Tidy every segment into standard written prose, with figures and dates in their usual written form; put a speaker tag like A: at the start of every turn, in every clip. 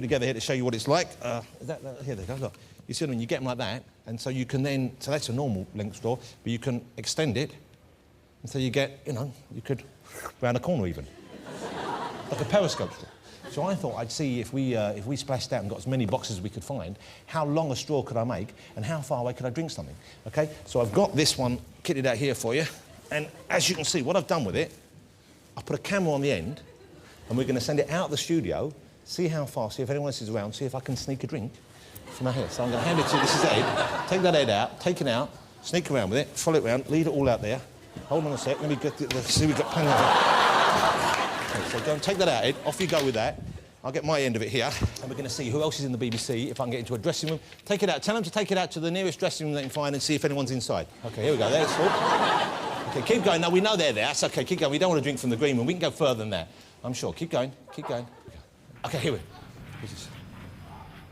A: together here to show you what it's like. Here they go, look. You see them, you get them like that, and so you can then, so that's a normal length straw, but you can extend it, and so you get, you know, you could round a corner even. Like a periscope straw. So I thought I'd see if we splashed out and got as many boxes as we could find, how long a straw could I make, and how far away could I drink something, okay? So I've got this one kitted out here for you, and as you can see, what I've done with it, I put a camera on the end, and we're going to send it out of the studio, see how far, see if anyone else is around, see if I can sneak a drink from out here. So I'm going to hand it to you. This is the head. Take that head out, take it out, sneak around with it, follow it around, leave it all out there. Hold on a sec, let me get the see, we've got plenty of it. Okay, so go and take that out, Ed. Off you go with that. I'll get my end of it here, and we're going to see who else is in the BBC, if I can get into a dressing room. Take it out. Tell them to take it out to the nearest dressing room they can find and see if anyone's inside. OK, here we go. There's all. OK, keep going. No, we know they're there. That's OK. Keep going. We don't want to drink from the green room. We can go further than that. I'm sure. Keep going. Keep going. OK, here we go.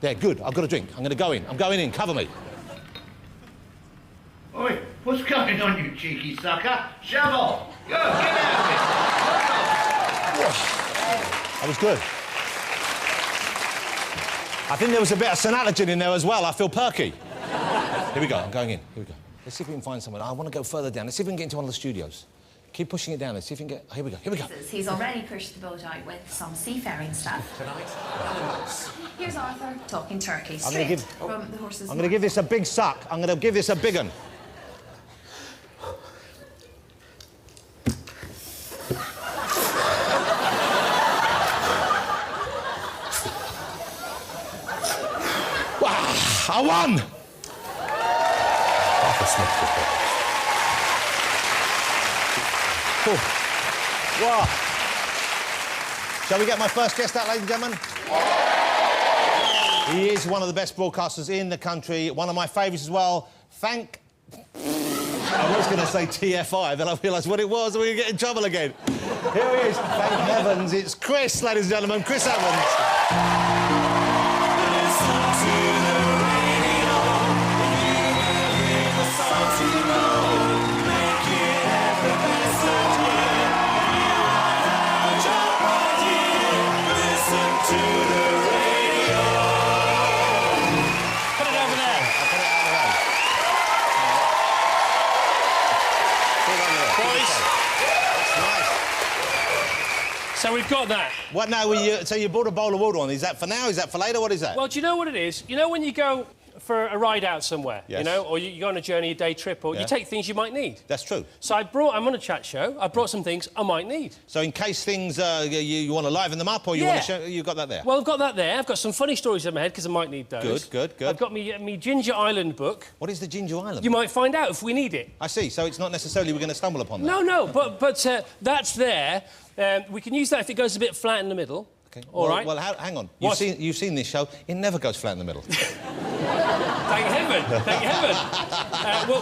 A: There, good. I've got a drink. I'm going to go in. I'm going in. Cover me.
B: Oi, what's going on, you cheeky sucker? Shove off. Go, get out of it.
A: That was good. I think there was a bit of synalogen in there as well. I feel perky. Here we go. I'm going in. Here we go. Let's see if we can find someone. I want to go further down. Let's see if we can get into one of the studios. Keep pushing it down. Let's see if we can get... Here we go. Here we go.
C: He's already pushed the boat out with some seafaring stuff.
D: Tonight.
C: Here's Arthur talking turkey,
A: I'm gonna give,
C: from the horse's
A: I'm going to give this a big suck. I'm going to give this a big one. I won! Cool. Wow. Shall we get my first guest out, ladies and gentlemen? He is one of the best broadcasters in the country, one of my favourites as well. I was going to say TFI, then I realised what it was and we're going to get in trouble again. Here he is, thank heavens, it's Chris, ladies and gentlemen, Chris Evans.
D: So we've got that.
A: What now? So you brought a bowl of water on. Is that for now? Is that for later? What is that?
D: Well, do you know what it is? You know when you go for a ride out somewhere,
A: yes.
D: you know, or you go on a journey, a day trip, or you take things you might need.
A: That's true.
D: So I'm on a chat show. I brought some things I might need.
A: So in case things you want to liven them up, or you want to show, you've got that there.
D: Well, I've got that there. I've got some funny stories in my head because I might need those.
A: Good.
D: I've got me Ginger Island book.
A: What is the Ginger Island?
D: You might find out if we need it.
A: I see. So it's not necessarily we're going to stumble upon that.
D: No, but that's there. We can use that if it goes a bit flat in the middle.
A: Okay.
D: All right.
A: Well, hang on. You've seen this show. It never goes flat in the middle.
D: Thank heaven. Thank heaven.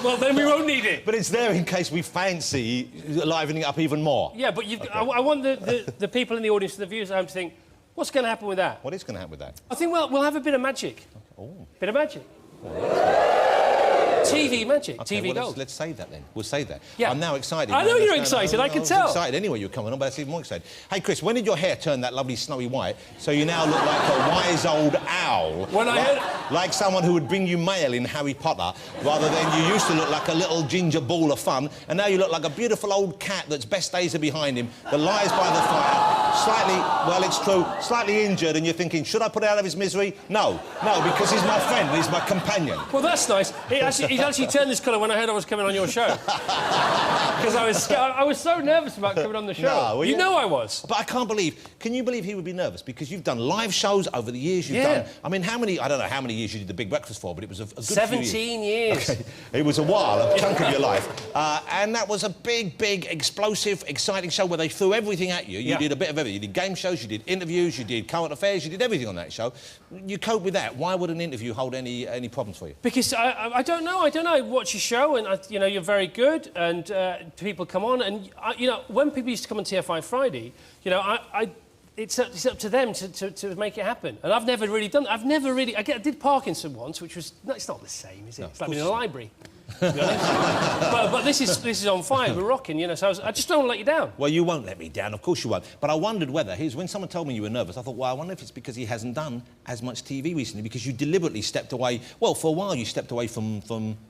D: Well, then we won't need it.
A: But it's there in case we fancy livening it up even more.
D: Yeah, but I want the people in the audience, the viewers at home, to think, what's going to happen with that?
A: What is going to happen with that?
D: I think we'll have a bit of magic.
A: Oh.
D: Bit of magic. TV magic,
A: okay,
D: TV gold.
A: Let's save that then. We'll save that.
D: Yeah.
A: I'm now excited.
D: I know you're excited, I can tell.
A: I was excited anyway, you're coming on, but that's even more excited. Hey, Chris, when did your hair turn that lovely snowy white so you now look like a wise old owl? Like someone who would bring you mail in Harry Potter, rather than you used to look like a little ginger ball of fun, and now you look like a beautiful old cat that's best days are behind him, that lies by the fire, slightly, well, it's true, slightly injured, and you're thinking, should I put it out of his misery? No, because he's my friend, he's my companion.
D: Well, that's nice. He's actually turned this colour when I heard I was coming on your show. Because I was so nervous about coming on the show.
A: No,
D: you know I was.
A: But I can't believe... Can you believe he would be nervous? Because you've done live shows over the years you've done... I mean, I don't know how many years you did The Big Breakfast for, but it was a good
D: 17 years.
A: Okay. It was a while, a chunk of your life. And that was a big, explosive, exciting show where they threw everything at you. You did a bit of everything. You did game shows, you did interviews, you did current affairs, you did everything on that show. You cope with that. Why would an interview hold any problems for you?
D: Because I don't know. I watch your show and, you know, you're very good and people come on and, you know, when people used to come on TFI Friday, you know, it's up to them to make it happen. And I've never really done that. I did Parkinson once, which was... No, it's not the same, is it? It's like being in a library. to be honest. but this is on fire. We're rocking, you know. So I just don't want to let you down.
A: Well, you won't let me down. Of course you won't. But I wondered whether, when someone told me you were nervous, I thought, well, I wonder if it's because he hasn't done as much TV recently, because you deliberately stepped away. Well, for a while you stepped away from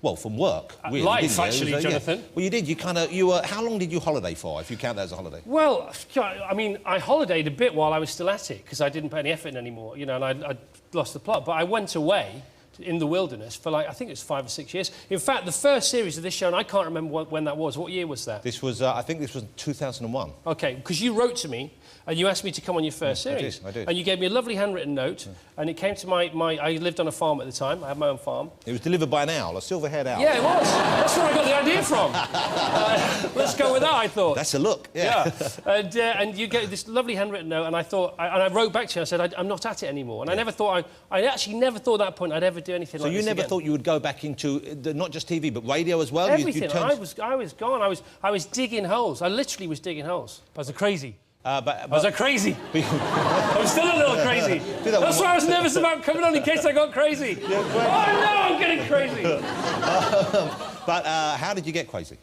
A: work. Really,
D: life, actually, Jonathan.
A: Yeah. Well, you did. How long did you holiday for, if you count that as a holiday?
D: Well, I mean, I holidayed a bit while I was still at it, because I didn't put any effort in anymore, you know, and I lost the plot. But I went away in the wilderness for, like, I think it was 5 or 6 years. In fact, the first series of this show, and I can't remember when that was. What year was that?
A: This was, I think this was 2001.
D: OK, because you wrote to me and you asked me to come on your first series.
A: I did.
D: And you gave me a lovely handwritten note, and it came to I lived on a farm at the time. I had my own farm.
A: It was delivered by an owl, a silver-haired owl.
D: Yeah, it was. That's where I got the idea from. Let's go with that, I thought.
A: That's a look, yeah.
D: And you gave this lovely handwritten note, and I thought, and I wrote back to you, I said, I'm not at it anymore. And I never thought, I actually never thought at that point I'd ever do anything like this.
A: So you never thought you would go back into not just TV, but radio as well?
D: Everything. I was gone. I was digging holes. I literally was digging holes. I was crazy. I was crazy. I'm still a little crazy. That's why I was nervous about coming on in case I got crazy. Oh, no, I'm getting crazy.
A: But how did you get crazy?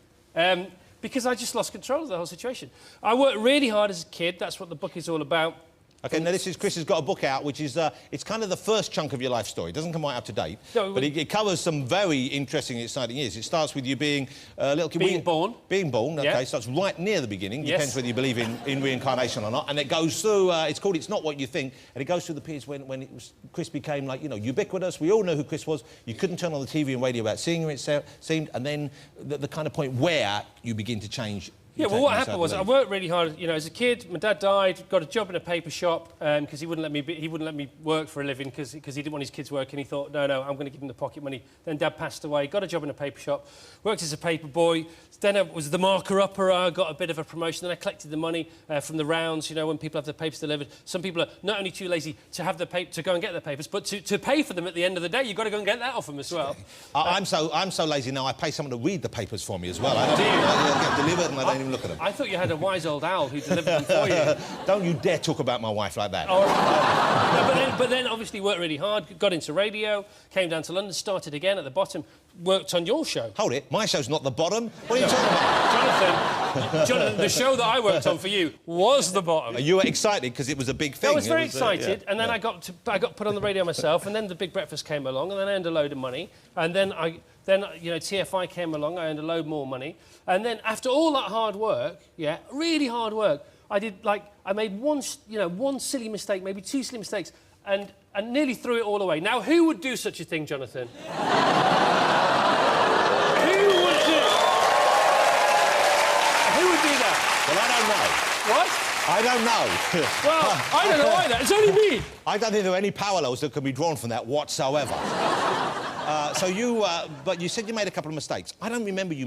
D: Because I just lost control of the whole situation. I worked really hard as a kid. That's what the book is all about.
A: OK, now Chris has got a book out, which is, it's kind of the first chunk of your life story. It doesn't come right up to date,
D: no,
A: but it covers some very interesting, exciting years. It starts with you being a little kid.
D: Being born.
A: Being born, OK,
D: yeah.
A: starts right near the beginning.
D: Yes.
A: Depends whether you believe in reincarnation or not. And it goes through, it's called It's Not What You Think, and it goes through the periods when Chris became, like, you know, ubiquitous. We all know who Chris was. You couldn't turn on the TV and radio without seeing him, it seemed, and then the kind of point where you begin to change.
D: Yeah, well, what happened was I worked really hard. You know, as a kid, my dad died, got a job in a paper shop because he wouldn't let me work for a living because he didn't want his kids working. He thought, no, I'm going to give him the pocket money. Then Dad passed away, got a job in a paper shop, worked as a paper boy. Then I was the marker-upper. Got a bit of a promotion. Then I collected the money from the rounds. You know, when people have their papers delivered, some people are not only too lazy to have to go and get their papers, but to pay for them at the end of the day. You've got to go and get that off them as well.
A: I'm so lazy now. I pay someone to read the papers for me as well. I get delivered and I don't even look at them.
D: I thought you had a wise old owl who delivered them for you.
A: Don't you dare talk about my wife like that.
D: Oh, right. But then obviously worked really hard, got into radio, came down to London, started again at the bottom, worked on your show.
A: Hold it, my show's not the bottom. What are you talking about?
D: Jonathan, the show that I worked on for you was the bottom.
A: You were excited because it was a big thing.
D: I was very excited, and then I got put on the radio myself, and then the Big Breakfast came along, and then I earned a load of money, and then you know, TFI came along, I earned a load more money. And then after all that hard work, yeah, really hard work, I made one silly mistake, maybe 2 silly mistakes, and nearly threw it all away. Now, who would do such a thing, Jonathan? Who would do that?
A: Well, I don't know.
D: What?
A: I don't know.
D: Well, I don't know either. It's only me.
A: I don't think there are any parallels that can be drawn from that whatsoever. But you said you made a couple of mistakes. I don't remember you